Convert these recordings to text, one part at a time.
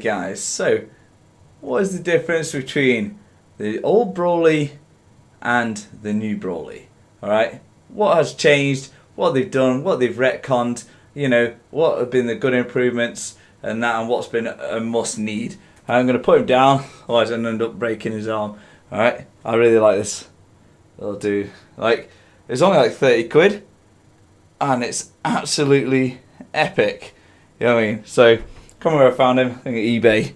guys, so what is the difference between the old BROLY and the new BROLY? Alright, what has changed, what they've done, what they've retconned, you know, what have been the good improvements and that, and what's been a must need. I'm going to put him down, otherwise I'm going to end up breaking his arm. Alright, I really like this little dude. Like, it's only like 30 quid and it's absolutely epic. You know what I mean? So, come where I found him, I think at eBay.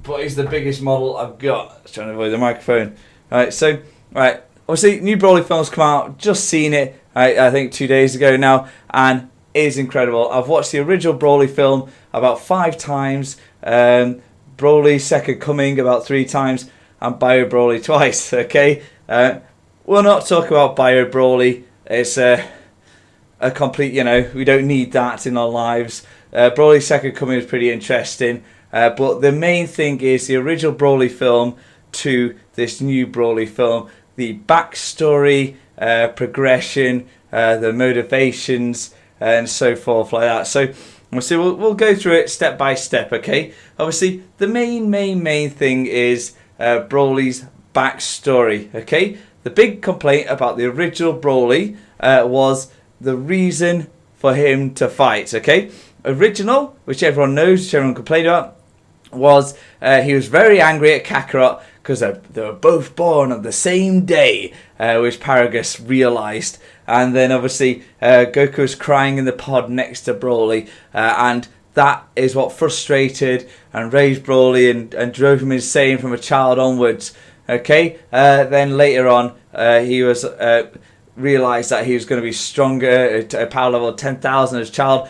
But he's the biggest model I've got. I was trying to avoid the microphone. Alright, so, right, obviously, new BROLY film's come out. Just seen it, I think 2 days ago now, and it is incredible. I've watched the original BROLY film about 5 times. BROLY Second Coming about 3 times, and BROLY twice. Okay, we'll not talk about BROLY. It's a complete, you know, we don't need that in our lives. BROLY Second Coming is pretty interesting, but the main thing is the original BROLY film to this new BROLY film, the backstory, progression, the motivations, and so forth like that. So obviously we'll go through it step by step. Okay, obviously the main thing is BROLY's backstory. Okay, the big complaint about the original BROLY was the reason for him to fight. Okay, original, which everyone knows, which everyone complained about, was he was very angry at Kakarot because they were both born on the same day, which Paragus realised. And then obviously Goku was crying in the pod next to BROLY, and that is what frustrated and raised BROLY and drove him insane from a child onwards. Okay, then later on he was realised that he was going to be stronger at a power level of 10,000 as a child.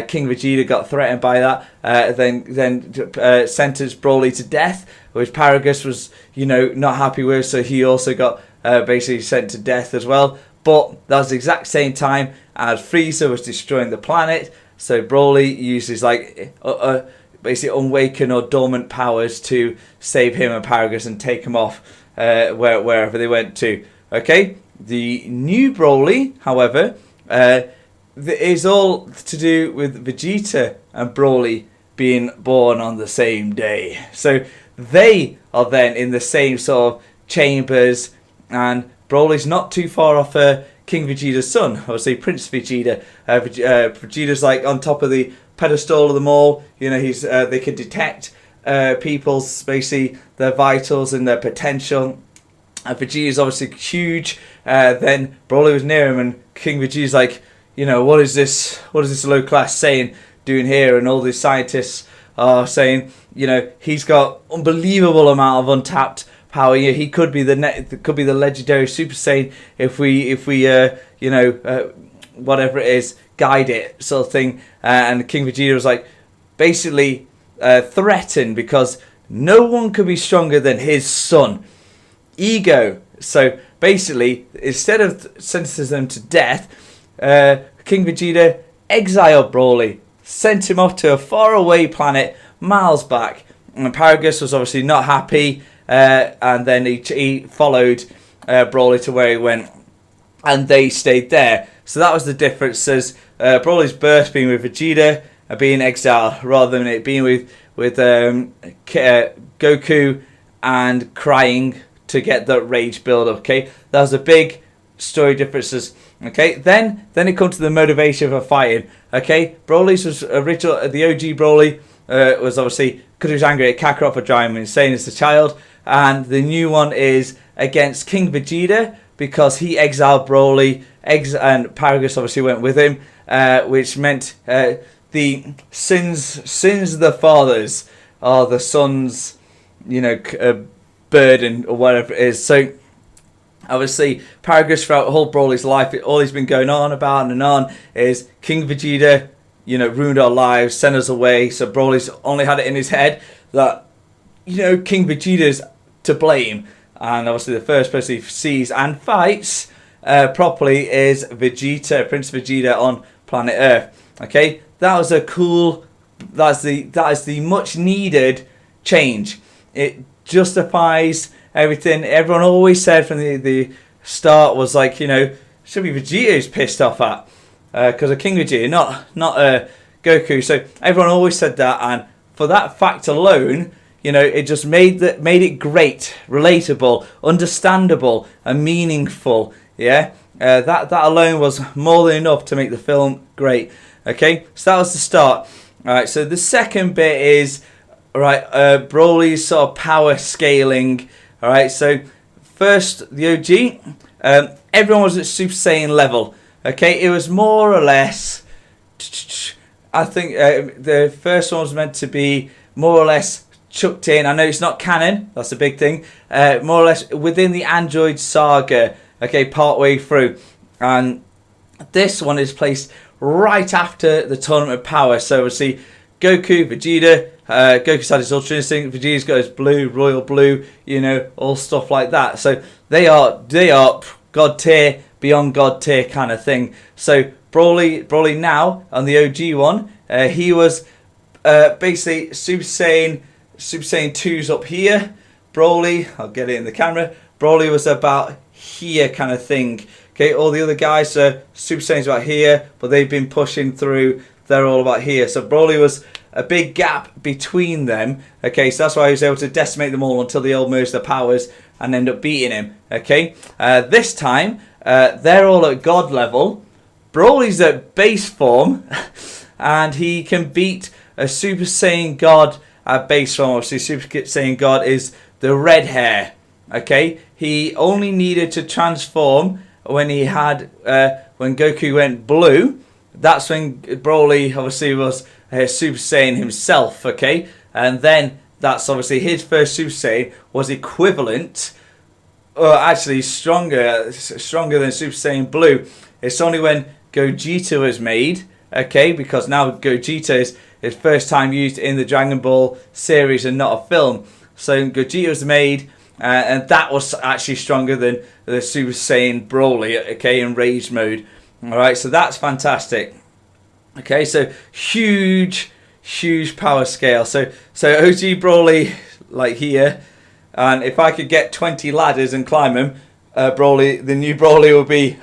King Vegeta got threatened by that, then sentenced BROLY to death, which Paragus was, you know, not happy with, so he also got basically sent to death as well. But that was the exact same time as Frieza was destroying the planet, so BROLY uses like basically unwakened or dormant powers to save him and Paragus and take him off wherever they went to. Okay, the new BROLY, however, is all to do with Vegeta and BROLY being born on the same day. So they are then in the same sort of chambers, and BROLY's not too far off King Vegeta's son, obviously Prince Vegeta. Vegeta's like on top of the pedestal of them all. You know, he's they can detect people's basically their vitals and their potential. And Vegeta's obviously huge. Then BROLY was near him, and King Vegeta's like, you know, what is this low class saying doing here? And all these scientists are saying, you know, he's got unbelievable amount of untapped power. You know, he could be the legendary Super Saiyan if we you know, whatever it is, guide it sort of thing. And King Vegeta was like basically threatened because no one could be stronger than his son. Ego. So basically, instead of sentencing them to death, King Vegeta exiled BROLY, sent him off to a faraway planet miles back. And Paragus was obviously not happy, and then he followed BROLY to where he went, and they stayed there. So that was the difference, as BROLY's birth being with Vegeta, being exiled, rather than it being with Goku and crying to get the rage build up. Okay, that was a big story differences. Okay, then it comes to the motivation for fighting. Okay, BROLY's was original. The OG BROLY was obviously because he was angry at Kakarot for driving him insane as a child, and the new one is against King Vegeta because he exiled BROLY, and Paragus obviously went with him, which meant the sins of the fathers are the sons, you know, burden or whatever it is. So obviously Paragus throughout whole BROLY's life, all he's been going on about and on is King Vegeta, you know, ruined our lives, sent us away. So BROLY's only had it in his head that, you know, King Vegeta's to blame. And obviously the first person he sees and fights properly is Vegeta, Prince Vegeta on planet Earth. Okay, that was a cool, that is the much needed change. It justifies everything. Everyone always said from the start was like, you know, should be Vegeta who's pissed off at because of King Vegeta, not Goku. So everyone always said that, and for that fact alone, you know, it just made it great, relatable, understandable, and meaningful. Yeah, that alone was more than enough to make the film great. Okay, so that was the start. All right, so the second bit is, all right, Broly's sort of power scaling. All right, so first the OG, everyone was at Super Saiyan level. Okay, it was more or less. I think the first one was meant to be more or less chucked in. I know it's not canon. That's a big thing. More or less within the Android saga. Okay, partway through, and this one is placed right after the Tournament of Power. So we'll see Goku, Vegeta. Goku's had his Ultra Instinct. Vegeta's got his blue, royal blue. You know, all stuff like that. So they are God tier, beyond God tier kind of thing. So Broly now on the OG one, he was basically Super Saiyan 2's up here. Broly, I'll get it in the camera. Broly was about here kind of thing. Okay, all the other guys are Super Saiyan's about here, but they've been pushing through. They're all about here. So Broly was a big gap between them. Okay, so that's why he was able to decimate them all until they all merged their powers and end up beating him. Okay, this time they're all at God level. Broly's at base form, and he can beat a Super Saiyan God at base form. Obviously, Super Saiyan God is the red hair. Okay, he only needed to transform when he had when Goku went blue. That's when Broly obviously was Super Saiyan himself. Okay, and then that's obviously his first Super Saiyan was equivalent, or actually stronger than Super Saiyan blue. It's only when Gogeta was made. Okay, because now Gogeta is his first time used in the Dragon Ball series and not a film. So Gogeta was made. And that was actually stronger than the Super Saiyan Broly, okay, in rage mode. Alright, so that's fantastic. Okay, so huge power scale. So OG Broly, like here, and if I could get 20 ladders and climb them, the new Broly will be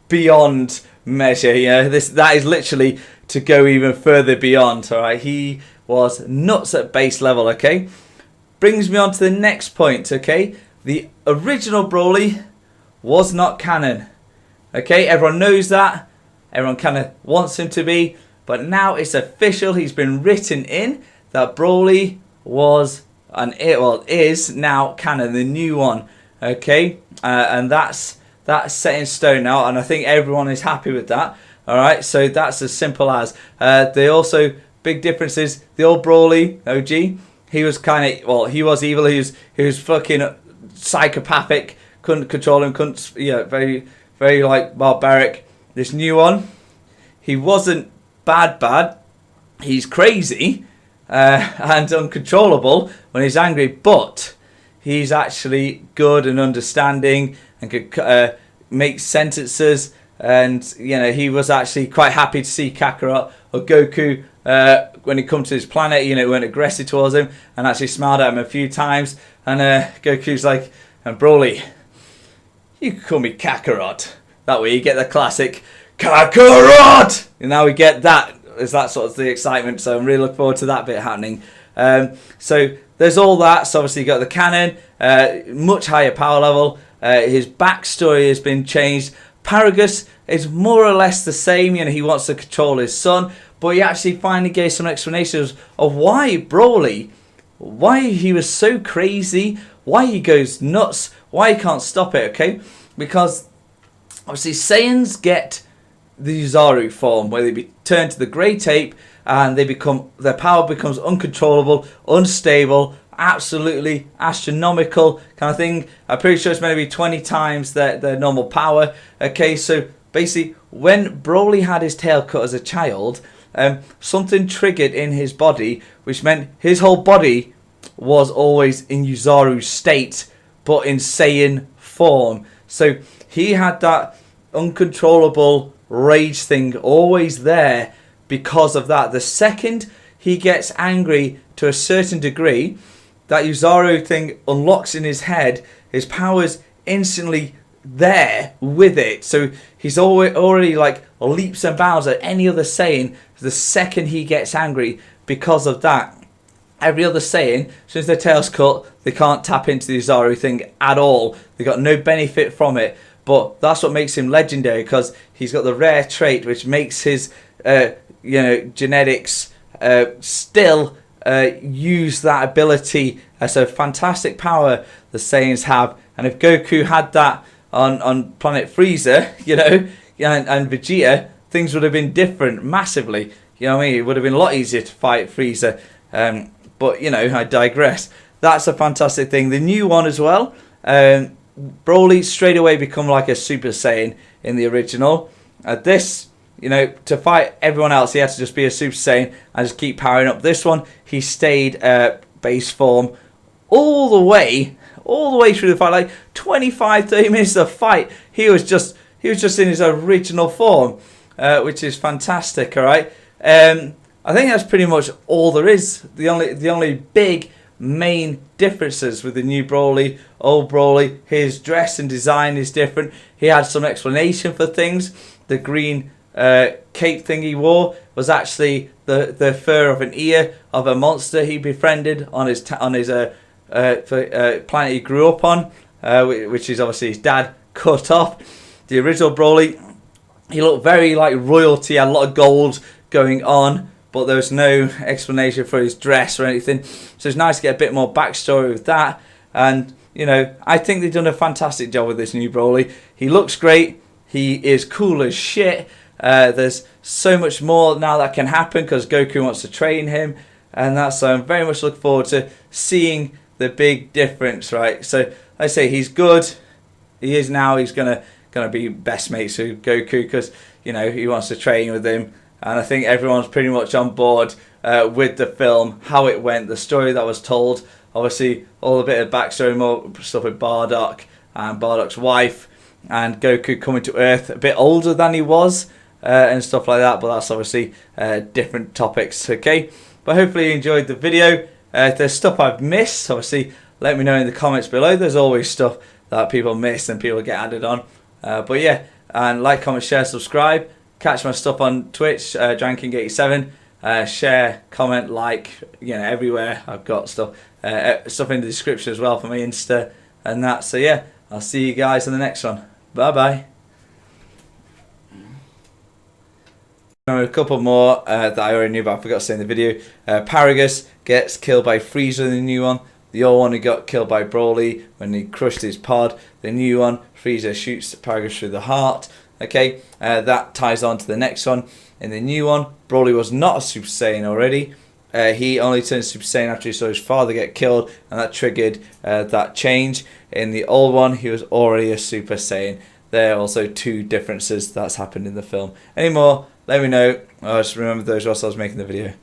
beyond measure. Yeah, that is literally to go even further beyond. Alright, he was nuts at base level, okay? Brings me on to the next point, okay? The original Broly was not canon. Okay, everyone knows that. Everyone kind of wants him to be. But now it's official. He's been written in that Broly was, and is now canon, the new one. Okay, and that's set in stone now. And I think everyone is happy with that. Alright, so that's as simple as. They also, big differences. The old Broly, OG, he was kind of, well, he was evil. He was fucking psychopathic. Couldn't control him. Couldn't, very, very like barbaric. This new one, he wasn't bad. He's crazy and uncontrollable when he's angry, but he's actually good and understanding and could make sentences. And he was actually quite happy to see Kakarot or Goku when he come to his planet, went aggressive towards him and actually smiled at him a few times. And Goku's like, and Broly, you can call me Kakarot. That way you get the classic Kakarot. And now we get that. Is that sort of the excitement? So I'm really looking forward to that bit happening. So there's all that. So obviously you got the canon, much higher power level. His backstory has been changed. Paragus is more or less the same. He wants to control his son, but he actually finally gave some explanations of why Broly, why he was so crazy, why he goes nuts, why he can't stop it. Okay, because obviously Saiyans get the Uzaru form where they turn to the grey tape and their power becomes uncontrollable, unstable, absolutely astronomical kind of thing. I'm pretty sure it's meant to be 20 times their normal power. Okay, so basically when Broly had his tail cut as a child, something triggered in his body, which meant his whole body was always in Uzaru state, but in Saiyan form. So he had that uncontrollable rage thing always there because of that. The second he gets angry to a certain degree, that Uzaru thing unlocks in his head, his power's instantly there with it. So he's already like leaps and bounds at any other Saiyan the second he gets angry because of that. every other Saiyan, since their tail's cut, they can't tap into the Uzaru thing at all. They got no benefit from it. But that's what makes him legendary, because he's got the rare trait which makes his genetics still use that ability as a fantastic power the Saiyans have. And if Goku had that on planet Frieza, and Vegeta, things would have been different massively. You know what I mean? It would have been a lot easier to fight Frieza. But I digress. That's a fantastic thing. The new one as well. Broly straight away become like a Super Saiyan in the original. This, to fight everyone else, he had to just be a Super Saiyan and just keep powering up. This one, he stayed base form all the way through the fight, like 25-30 minutes of fight. He was just in his original form, which is fantastic. All right, I think that's pretty much all there is. The only big main differences with the new Broly, old Broly, his dress and design is different. He had some explanation for things. The green cape thing he wore was actually the fur of an ear of a monster he befriended on his planet he grew up on, which is obviously his dad cut off. The original Broly, he looked very like royalty, had a lot of gold going on, but there was no explanation for his dress or anything. So it's nice to get a bit more backstory with that. And, I think they've done a fantastic job with this new Broly. He looks great. He is cool as shit. There's so much more now that can happen because Goku wants to train him. And that's so I'm very much looking forward to seeing the big difference, right? So I say he's good. He is now. He's gonna be best mates with Goku because, he wants to train with him. And I think everyone's pretty much on board with the film, how it went, the story that was told. Obviously, all a bit of backstory, more stuff with Bardock and Bardock's wife, and Goku coming to Earth a bit older than he was, and stuff like that. But that's obviously different topics, okay? But hopefully you enjoyed the video. If there's stuff I've missed, obviously let me know in the comments below. There's always stuff that people miss and people get added on. But yeah, and like, comment, share, subscribe. Catch my stuff on Twitch, DragonKing87. Share, comment, like, everywhere. I've got stuff in the description as well for my Insta and that. So yeah, I'll see you guys in the next one. Bye bye. A couple more that I already knew, but I forgot to say in the video. Paragus gets killed by Frieza in the new one. The old one, he got killed by Broly when he crushed his pod. The new one, Frieza shoots Paragus through the heart. Okay, that ties on to the next one. In the new one, Broly was not a Super Saiyan already. He only turned Super Saiyan after he saw his father get killed, and that triggered that change. In the old one, he was already a Super Saiyan. There are also two differences that's happened in the film. Any more, let me know. Just remember those whilst I was making the video.